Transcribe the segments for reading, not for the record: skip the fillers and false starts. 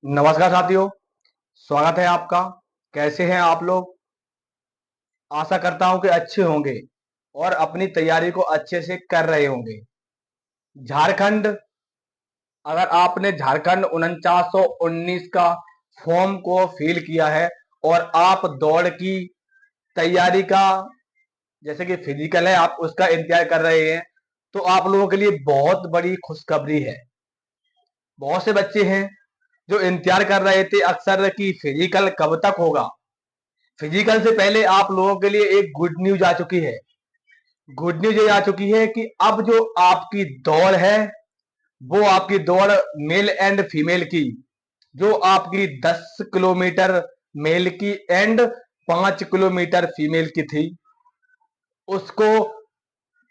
नमस्कार साथियों। स्वागत है आपका। कैसे हैं आप लोग? आशा करता हूं कि अच्छे होंगे और अपनी तैयारी को अच्छे से कर रहे होंगे। झारखंड, अगर आपने झारखंड 4919 का फॉर्म को फिल किया है और आप दौड़ की तैयारी का, जैसे कि फिजिकल है, आप उसका इंतजार कर रहे हैं, तो आप लोगों के लिए बहुत बड़ी खुशखबरी है। बहुत से बच्चे हैं जो इंतजार कर रहे थे अक्सर कि फिजिकल कब तक होगा। फिजिकल से पहले आप लोगों के लिए एक गुड न्यूज आ चुकी है। गुड न्यूज ये आ चुकी है कि अब जो आपकी दौड़ है, वो आपकी दौड़ मेल एंड फीमेल की, जो आपकी 10 किलोमीटर मेल की एंड 5 किलोमीटर फीमेल की थी, उसको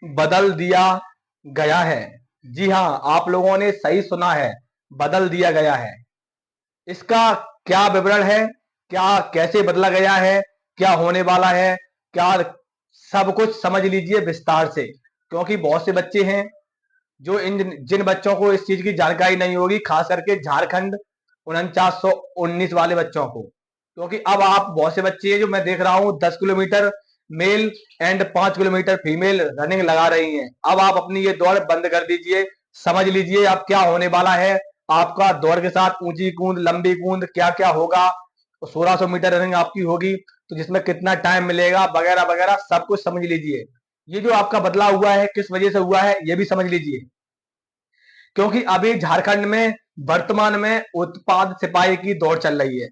बदल दिया गया है। जी हाँ, आप लोगों ने सही सुना है, बदल दिया गया है। इसका क्या विवरण है, क्या कैसे बदला गया है, क्या होने वाला है, क्या, सब कुछ समझ लीजिए विस्तार से। क्योंकि बहुत से बच्चे हैं जो जिन बच्चों को इस चीज की जानकारी नहीं होगी, खास करके झारखंड 4919 वाले बच्चों को। क्योंकि अब आप, बहुत से बच्चे हैं जो मैं देख रहा हूं 10 kilometre male and 5 kilometre female running लगा रही हैं। अब आप अपनी ये दौड़ बंद कर दीजिए, समझ लीजिए अब क्या होने वाला है। आपका दौड़ के साथ ऊंची कूद, लंबी कूद, क्या क्या होगा। 1600 मीटर रनिंग आपकी होगी, तो जिसमें कितना टाइम मिलेगा वगैरह वगैरह सब कुछ समझ लीजिए। ये जो आपका बदलाव हुआ है किस वजह से हुआ है ये भी समझ लीजिए। क्योंकि अभी झारखंड में वर्तमान में उत्पाद सिपाही की दौड़ चल रही है,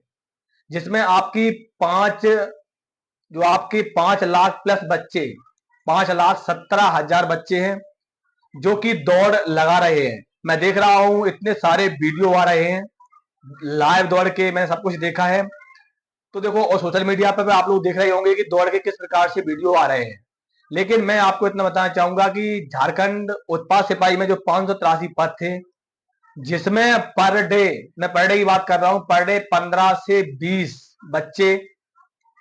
जिसमें आपकी पांच, जो आपके 5 लाख प्लस बच्चे, 5,17,000 बच्चे हैं जो कि दौड़ लगा रहे हैं। मैं देख रहा हूं इतने सारे वीडियो आ रहे हैं लाइव दौड़ के, मैंने सब कुछ देखा है। तो देखो, और सोशल मीडिया पर आप लोग देख रहे होंगे कि दौड़ के किस प्रकार से वीडियो आ रहे हैं। लेकिन मैं आपको इतना बताना चाहूंगा कि झारखंड उत्पाद सिपाही में जो 583 पद थे, जिसमें पर डे, मैं पर डे की बात कर रहा हूं, पर डे 15 से 20 बच्चे,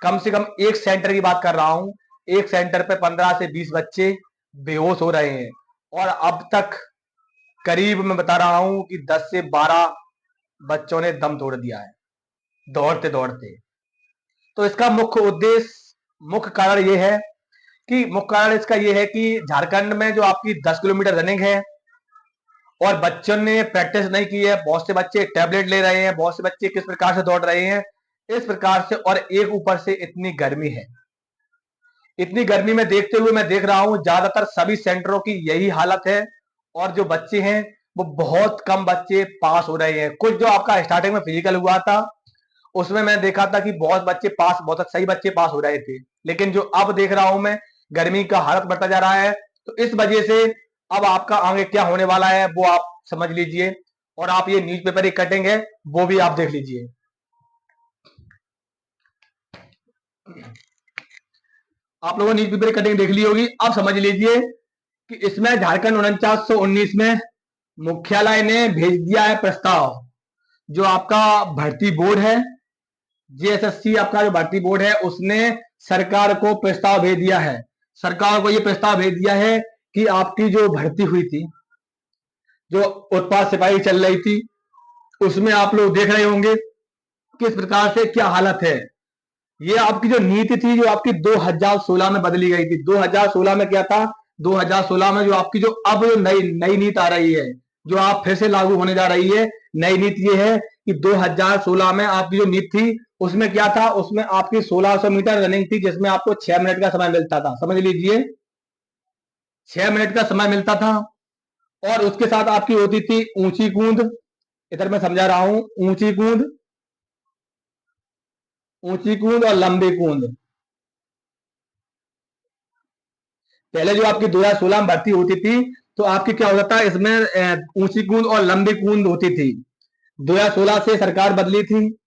कम से कम एक सेंटर की बात कर रहा हूं, एक सेंटर पे 15 से 20 बच्चे बेहोश हो रहे हैं। और अब तक करीब, मैं बता रहा हूं कि 10 से 12 बच्चों ने दम तोड़ दिया है दौड़ते दौड़ते। तो इसका मुख्य उद्देश्य, मुख्य कारण यह है कि, मुख्य कारण इसका यह है कि झारखंड में जो आपकी 10 किलोमीटर रनिंग है और बच्चों ने प्रैक्टिस नहीं की है, बहुत से बच्चे टैबलेट ले रहे हैं, बहुत से बच्चे किस प्रकार से दौड़ रहे हैं इस प्रकार से। और एक ऊपर से इतनी गर्मी है, इतनी गर्मी में देखते हुए मैं देख रहा हूं ज्यादातर सभी सेंटरों की यही हालत है। और जो बच्चे हैं वो बहुत कम बच्चे पास हो रहे हैं। कुछ जो आपका स्टार्टिंग में फिजिकल हुआ था उसमें मैं देखा था कि बहुत बच्चे पास, बहुत सही बच्चे पास हो रहे थे। लेकिन जो अब देख रहा हूं मैं, गर्मी का हालत बढ़ता जा रहा है, तो इस वजह से अब आपका आगे क्या होने वाला है वो आप समझ लीजिए। और आप ये न्यूज़पेपर की कटिंग है वो भी आप देख लीजिए। आप लोगों ने न्यूज़पेपर की कटिंग देख ली होगी, अब समझ लीजिए कि इसमें झारखंड 4919 में मुख्यालय ने भेज दिया है प्रस्ताव। जो आपका भर्ती बोर्ड है, जेएसएससी आपका जो भर्ती बोर्ड है, उसने सरकार को प्रस्ताव भेज दिया है। सरकार को यह प्रस्ताव भेज दिया है कि आपकी जो भर्ती हुई थी, जो उत्पाद सिपाही चल रही थी, उसमें आप लोग देख रहे होंगे किस प्रकार से क्या हालत है। ये आपकी जो नीति थी, जो आपकी 2016 में बदली गई थी। 2016 में क्या था, 2016 में जो आपकी जो अब जो नई नई नीति आ रही है, जो आप फिर से लागू होने जा रही है, नई नीति ये है कि 2016 में आपकी जो नीति थी उसमें क्या था, उसमें आपकी 1600 मीटर रनिंग थी, जिसमें आपको 6 मिनट का समय मिलता था। समझ लीजिए, 6 मिनट का समय मिलता था। और उसके साथ आपकी होती थी ऊंची कूद, इधर मैं समझा रहा हूं, ऊंची कूद, ऊंची कूद और लंबी कूद। पहले जो आपकी 2016 में भर्ती होती थी, तो आपकी क्या होता था, इसमें ऊंची कूद और लंबी कूद होती थी। 2016 से सरकार बदली थी,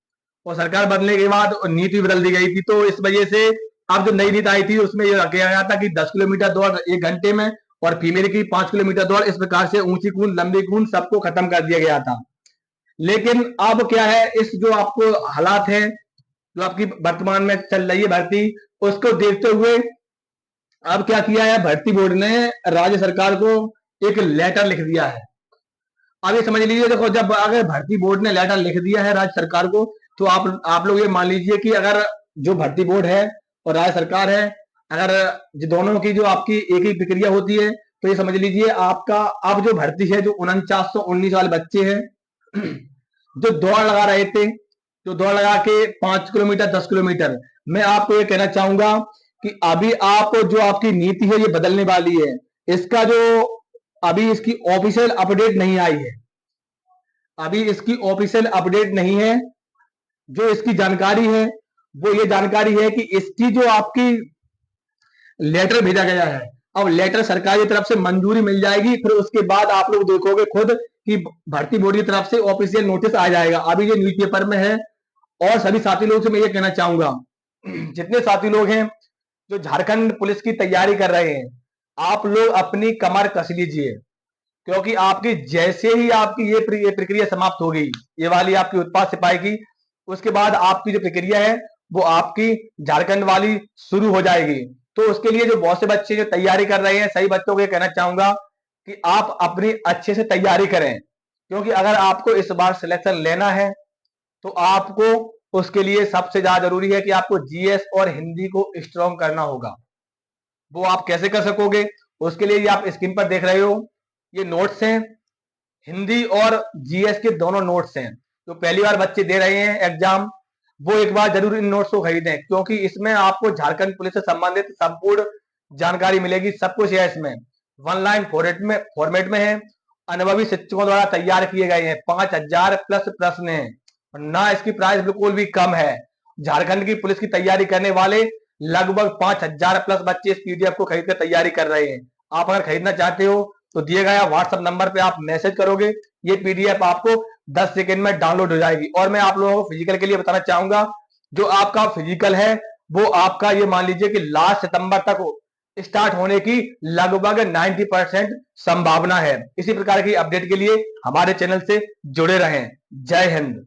और सरकार बदलने के बाद नीति बदल दी गई थी। तो इस वजह से अब जो नई नीति आई थी उसमें यह किया गया था कि 10 किलोमीटर दौड़ 1 घंटे में, और फीमेल की 5 किलोमीटर दौड़, इस प्रकार से ऊंची कूद लंबी कूद सबको खत्म कर दिया गया था। लेकिन अब क्या है, इस जो आपको हालात है, जो आपकी वर्तमान में चल रही है भर्ती, उसको देखते हुए अब क्या किया है भर्ती बोर्ड ने, राज्य सरकार को एक लेटर लिख दिया है। अब ये समझ लीजिए, देखो जब अगर भर्ती बोर्ड ने लेटर लिख दिया है राज्य सरकार को, तो आप लोग ये मान लीजिए कि अगर जो भर्ती बोर्ड है और राज्य सरकार है, अगर जो दोनों की जो आपकी एक ही प्रक्रिया होती है, तो ये समझ लीजिए आपका अब जो भर्ती है, जो 4919 वाले बच्चे हैं जो दौड़ लगा रहे थे, जो दौड़ लगा के 5 किलोमीटर 10 किलोमीटर, मैं आपको ये कहना चाहूंगा कि अभी आप जो आपकी नीति है ये बदलने वाली है। इसका जो अभी इसकी ऑफिशियल अपडेट नहीं आई है, अभी इसकी ऑफिशियल अपडेट नहीं है। जो इसकी जानकारी है वो ये जानकारी है कि इसकी जो आपकी लेटर भेजा गया है, अब लेटर सरकार की तरफ से मंजूरी मिल जाएगी, फिर उसके बाद आप लोग देखोगे खुद कि भर्ती बोर्ड की तरफ से ऑफिशियल नोटिस आ जाएगा। अभी ये न्यूज़पेपर में है। और सभी साथी लोगों से मैं ये कहना चाहूंगा, जितने साथी लोग हैं जो झारखंड पुलिस की तैयारी कर रहे हैं, आप लोग अपनी कमर कस लीजिए, क्योंकि आपकी जैसे ही आपकी ये प्रक्रिया समाप्त हो गई, ये वाली आपकी उत्पाद सिपाही की, उसके बाद आपकी जो प्रक्रिया है वो आपकी झारखंड वाली शुरू हो जाएगी। तो उसके लिए जो बहुत से बच्चे जो तैयारी कर रहे हैं, सही बच्चों को ये कहना चाहूंगा कि आप अपनी अच्छे से तैयारी करें, क्योंकि अगर आपको इस बार सिलेक्शन लेना है तो आपको उसके लिए सबसे ज्यादा जरूरी है कि आपको जीएस और हिंदी को स्ट्रॉन्ग करना होगा। वो आप कैसे कर सकोगे? उसके लिए ये आप स्क्रीन पर देख रहे हो, ये नोट्स हैं, हिंदी और जीएस के दोनों नोट्स हैं। तो पहली बार बच्चे दे रहे हैं एग्जाम, वो एक बार जरूर इन नोट्स को खरीदें, क्योंकि इसमें आपको झारखंड पुलिस से संबंधित संपूर्ण जानकारी मिलेगी। सब कुछ है इसमें, वन लाइन फॉर्मेट में है, अनुभवी शिक्षकों द्वारा तैयार किए गए हैं, 5000 प्लस प्रश्न है, ना इसकी प्राइस बिल्कुल भी कम है। झारखंड की पुलिस की तैयारी करने वाले लगभग 5000 प्लस बच्चे इस पीडीएफ को खरीद कर तैयारी कर रहे हैं। आप अगर खरीदना चाहते हो तो दिए गए व्हाट्सएप नंबर पे आप मैसेज करोगे, ये पीडीएफ आपको 10 सेकंड में डाउनलोड हो जाएगी। और मैं आप लोगों को फिजिकल के लिए बताना चाहूंगा, जो आपका फिजिकल है वो आपका ये मान लीजिए कि लास्ट सितंबर तक स्टार्ट होने की लगभग 90% संभावना है। इसी प्रकार की अपडेट के लिए हमारे चैनल से जुड़े रहें। जय हिंद।